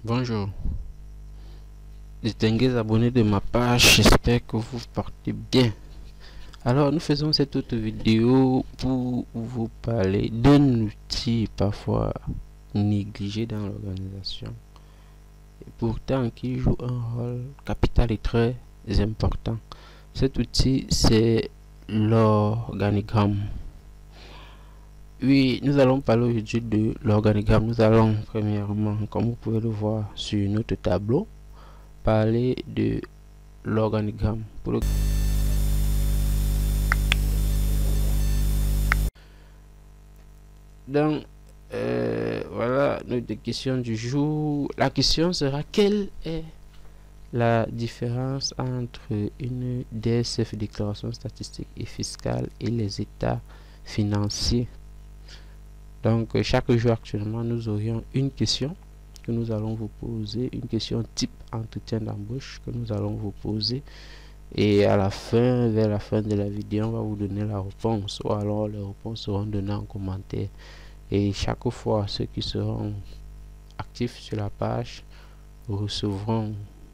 Bonjour, distingués abonnés de ma page, j'espère que vous portez bien. Alors, nous faisons cette autre vidéo pour vous parler d'un outil parfois négligé dans l'organisation, et pourtant qui joue un rôle capital et très important. Cet outil, c'est l'organigramme. Oui, nous allons parler aujourd'hui de l'organigramme. Nous allons premièrement, comme vous pouvez le voir sur notre tableau, parler de l'organigramme. Donc, voilà notre question du jour. La question sera: quelle est la différence entre une DSF, déclaration statistique et fiscale, et les états financiers? Donc, chaque jour actuellement, nous aurions une question que nous allons vous poser, une question type entretien d'embauche que nous allons vous poser, et à la fin, vers la fin de la vidéo, on va vous donner la réponse, ou alors les réponses seront données en commentaire. Et chaque fois, ceux qui seront actifs sur la page recevront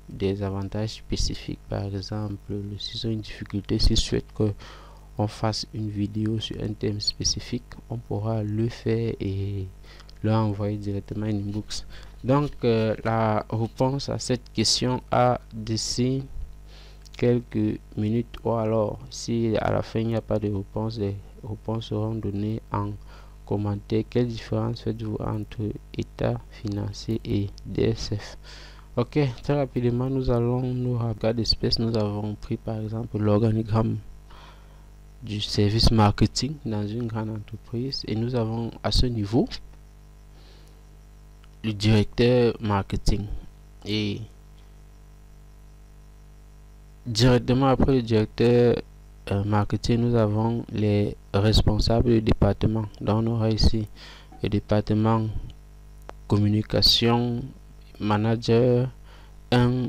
des avantages spécifiques. Par exemple, s'ils ont une difficulté, s'ils souhaitent que on fasse une vidéo sur un thème spécifique, on pourra le faire et leur envoyer directement une inbox. Donc, la réponse à cette question a d'ici quelques minutes, ou alors si à la fin il n'y a pas de réponse, les réponses seront données en commentaire. Quelle différence faites-vous entre état financier et DSF? Ok, très rapidement, nous allons nous regarder d'espèces. Nous avons pris par exemple l'organigramme du service marketing dans une grande entreprise, et nous avons à ce niveau le directeur marketing, et directement après le directeur marketing, nous avons les responsables du département. Donc on aura ici le département communication manager 1,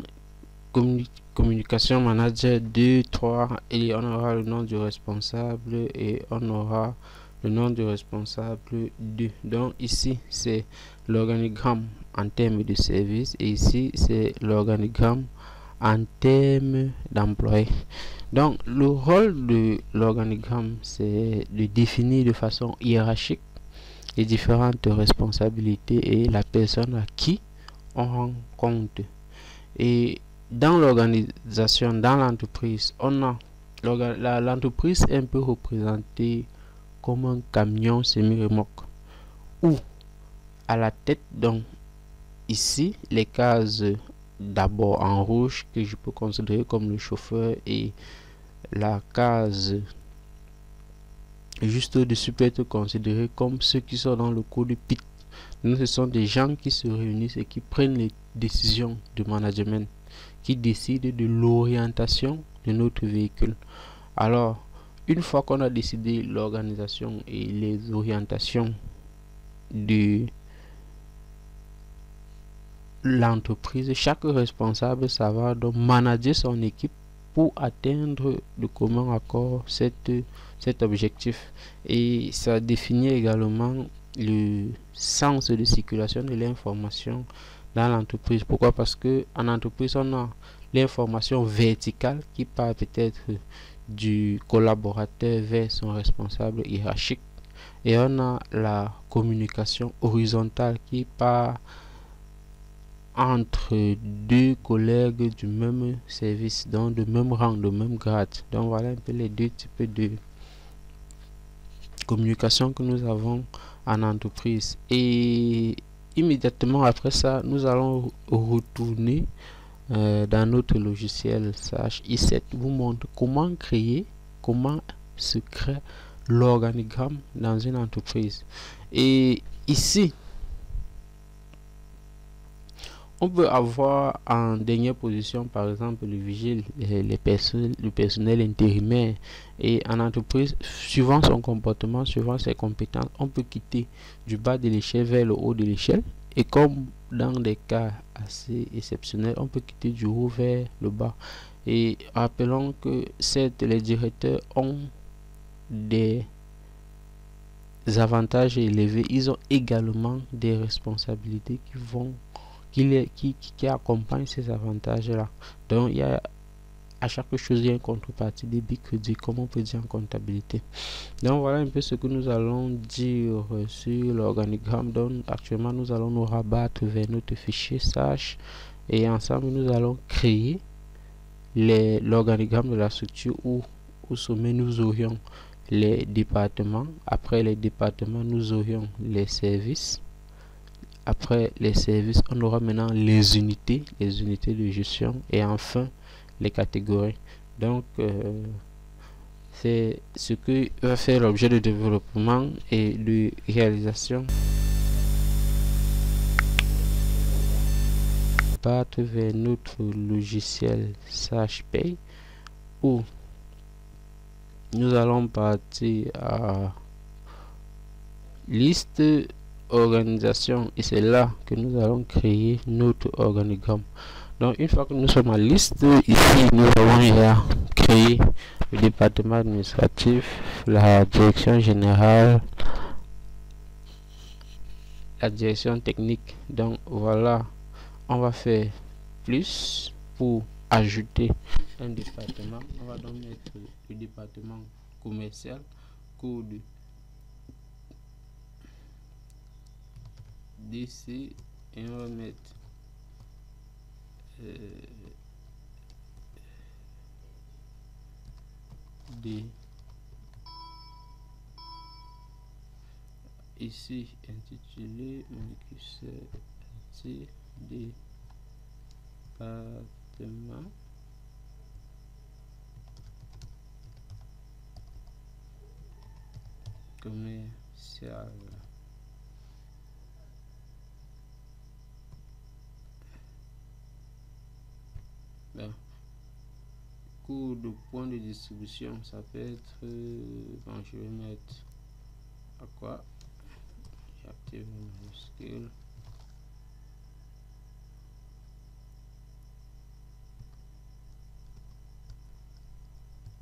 communication manager 2, 3, et on aura le nom du responsable, et on aura le nom du responsable 2. Donc ici c'est l'organigramme en termes de service, et ici c'est l'organigramme en termes d'employés. Donc le rôle de l'organigramme, c'est de définir de façon hiérarchique les différentes responsabilités et la personne à qui on rend compte. Et dans l'organisation, dans l'entreprise, on a l'entreprise est un peu représentée comme un camion semi-remorque, où à la tête, donc ici les cases d'abord en rouge que je peux considérer comme le chauffeur, et la case juste au-dessus peut être considérée comme ceux qui sont dans le code PIT. Donc ce sont des gens qui se réunissent et qui prennent les décisions de management, qui décident de l'orientation de notre véhicule. Alors, une fois qu'on a décidé l'organisation et les orientations de l'entreprise, chaque responsable, ça va donc manager son équipe pour atteindre de commun accord cet objectif. Et ça définit également le sens de circulation de l'information dans l'entreprise. Pourquoi? Parce que en entreprise, on a l'information verticale qui part peut-être du collaborateur vers son responsable hiérarchique, et on a la communication horizontale qui part entre deux collègues du même service, donc de même rang, de même grade. Donc voilà un peu les deux types de communication que nous avons en entreprise. Et immédiatement après ça, nous allons retourner dans notre logiciel Sage i7, vous montre comment créer, comment se crée l'organigramme dans une entreprise. Et ici, on peut avoir en dernière position par exemple le vigile, le personnel intérimaire, et en entreprise, suivant son comportement, suivant ses compétences, on peut quitter du bas de l'échelle vers le haut de l'échelle, et comme dans des cas assez exceptionnels, on peut quitter du haut vers le bas. Et rappelons que les directeurs ont des avantages élevés, ils ont également des responsabilités qui accompagne ces avantages-là. Donc, il y a à chaque chose, il y a une contrepartie débit, crédit, comme on peut dire en comptabilité. Donc, voilà un peu ce que nous allons dire sur l'organigramme. Donc, actuellement, nous allons nous rabattre vers notre fichier Sage et ensemble, nous allons créer l'organigramme de la structure où au sommet, nous aurions les départements. Après les départements, nous aurions les services. Après les services, on aura maintenant les unités de gestion et enfin les catégories. Donc, c'est ce que va faire l'objet de développement et de réalisation. Partir vers notre logiciel SagePay où nous allons partir à liste organisation et c'est là que nous allons créer notre organigramme. Donc une fois que nous sommes à liste, ici nous allons créer le département administratif, la direction générale, la direction technique. Donc voilà, on va faire plus pour ajouter un département. On va donc mettre le département commercial, code DC et on va mettre D ici intitulé département commercial. Ben, coût de point de distribution, ça peut être bon, je vais mettre à quoi j'active minuscule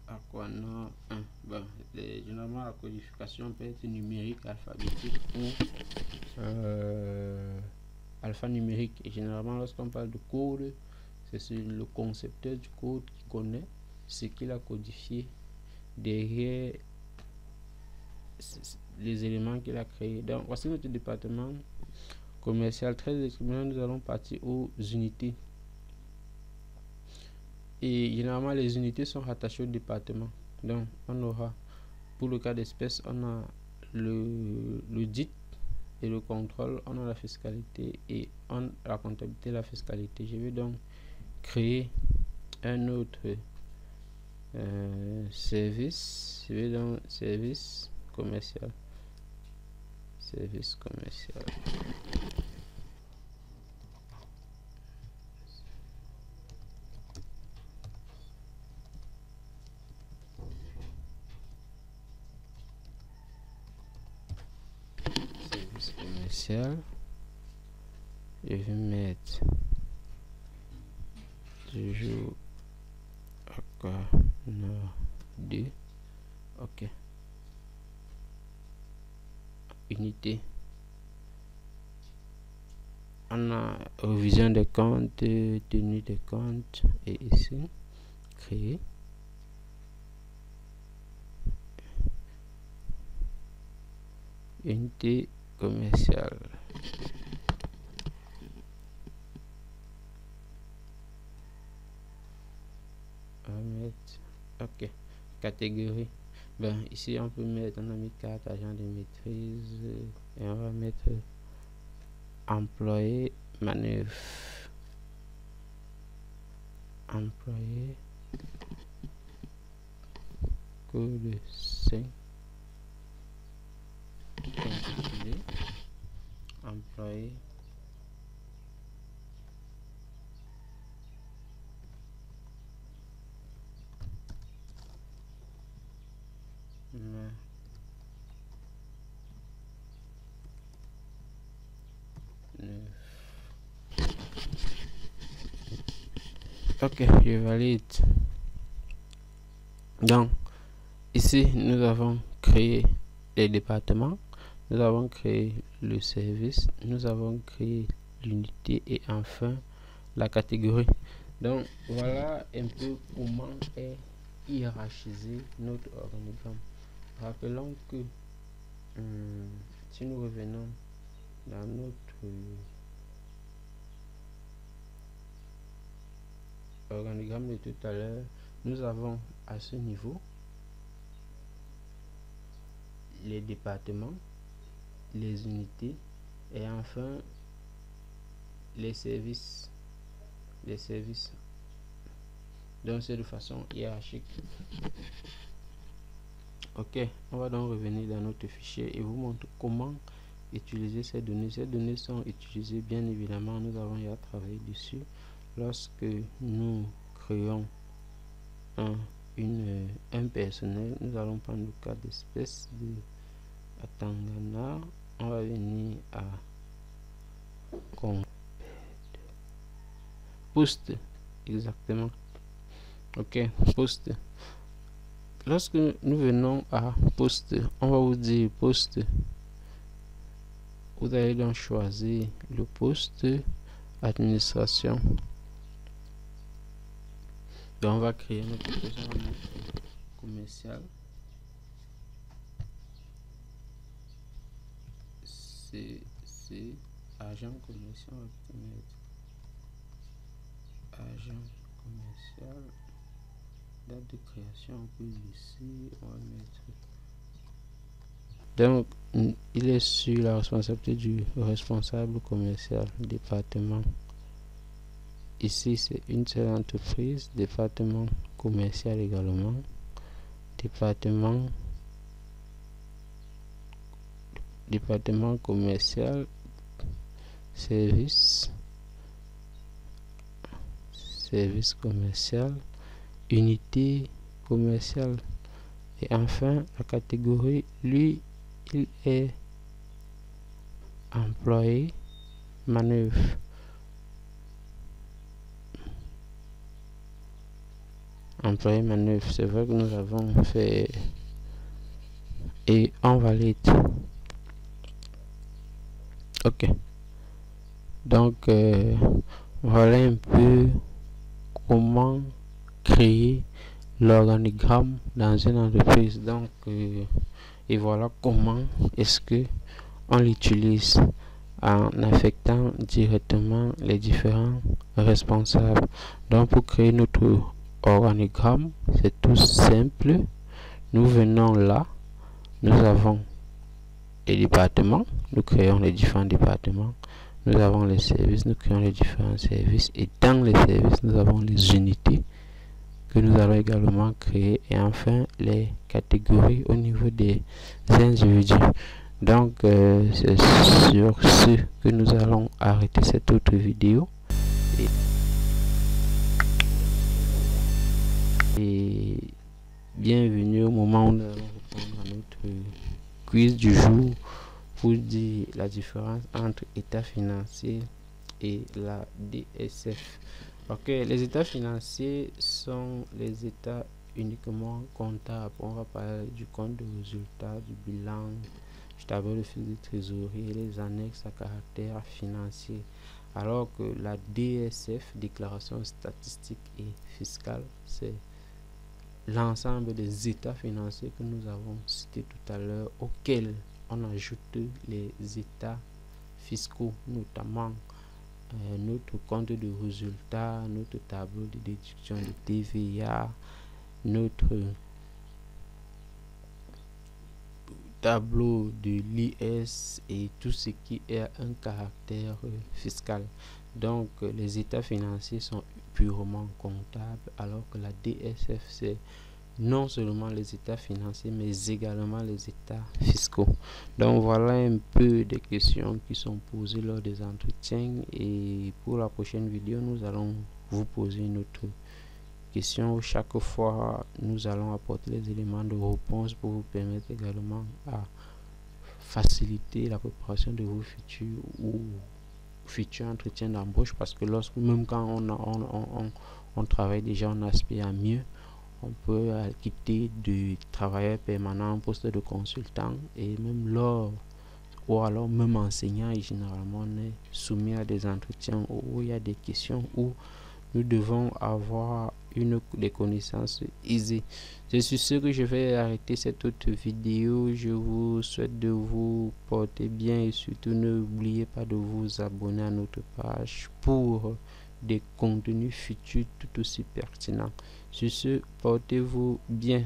à quoi non 1. Bon, généralement la codification peut être numérique, alphabétique ou alphanumérique. Et généralement lorsqu'on parle de code, c'est le concepteur du code qui connaît ce qu'il a codifié derrière les éléments qu'il a créés. Donc voici notre département commercial. Très exactement, nous allons partir aux unités. Et généralement les unités sont rattachées au département. Donc on aura, pour le cas d'espèce, on a l'audit et le contrôle, on a la fiscalité et on la comptabilité et la fiscalité. Je vais donc créer un autre service. Je vais dans service commercial. Service commercial. Service commercial. Je vais mettre toujours à quoi non 2. Ok. Unité. On a révision des comptes, tenue des comptes et ici créer. Unité commerciale. On va mettre ok. Catégorie. Ben ici on peut mettre, on a mis carte agent de maîtrise et on va mettre employé manœuvre. Employé code 5 intitulé employé ok, je valide. Donc ici nous avons créé les départements, nous avons créé le service, nous avons créé l'unité et enfin la catégorie. Donc voilà un peu comment est hiérarchisé notre organigramme. Rappelons que si nous revenons dans notre organigramme de tout à l'heure, nous avons à ce niveau les départements, les unités et enfin les services. Donc c'est de façon hiérarchique. Ok, on va donc revenir dans notre fichier et vous montrer comment utiliser ces données. Ces données sont utilisées, bien évidemment, nous avons déjà travaillé dessus lorsque nous créons un personnel. Nous allons prendre le cas d'espèce de Tangana. On va venir à poste, exactement. Ok, poste. Lorsque nous venons à poste, on va vous dire poste. Vous allez donc choisir le poste administration. Donc on va créer notre poste commercial. C'est agent commercial. Agent commercial. Date de création, on peut ici, on va mettre. Donc il est sur la responsabilité du responsable commercial département. Ici c'est une seule entreprise, département commercial également, département commercial, service commercial, unité commerciale et enfin la catégorie, lui il est employé manœuvre. Employé manœuvre, c'est vrai que nous avons fait et on valide. Ok, donc voilà un peu comment créer l'organigramme dans une entreprise. Donc et voilà comment est-ce que on l'utilise en affectant directement les différents responsables. Donc pour créer notre organigramme, c'est tout simple. Nous venons là, nous avons les départements, nous créons les différents départements. Nous avons les services, nous créons les différents services. Et dans les services, nous avons les unités que nous allons également créer. Et enfin, les catégories au niveau des individus. Donc, c'est sur ce que nous allons arrêter cette autre vidéo. Et bienvenue au moment où nous allons répondre à notre quiz du jour pour dire la différence entre état financier et la DSF. Ok, les états financiers sont les états uniquement comptables. On va parler du compte de résultat, du bilan, du tableau de fil de trésorerie et les annexes à caractère financier. Alors que la DSF, déclaration statistique et fiscale, c'est l'ensemble des états financiers que nous avons cités tout à l'heure, auxquels on ajoute les états fiscaux, notamment notre compte de résultat, notre tableau de déduction de TVA, notre tableau de l'IS et tout ce qui est un caractère fiscal. Donc les états financiers sont purement comptables, alors que la DSF c'est non seulement les états financiers mais également les états fiscaux. Donc voilà un peu des questions qui sont posées lors des entretiens, et pour la prochaine vidéo nous allons vous poser une autre question où chaque fois nous allons apporter les éléments de réponse pour vous permettre également à faciliter la préparation de vos futurs entretiens d'embauche, parce que lorsque même quand on travaille déjà, on aspire à mieux. On peut quitter de travailleur permanent en poste de consultant, et même lors ou alors même enseignant, et généralement on est soumis à des entretiens où il y a des questions où nous devons avoir des connaissances aisées. C'est sur ce que je vais arrêter cette autre vidéo. Je vous souhaite de vous porter bien et surtout n'oubliez pas de vous abonner à notre page pour des contenus futurs tout aussi pertinents. Sur ce, portez-vous bien.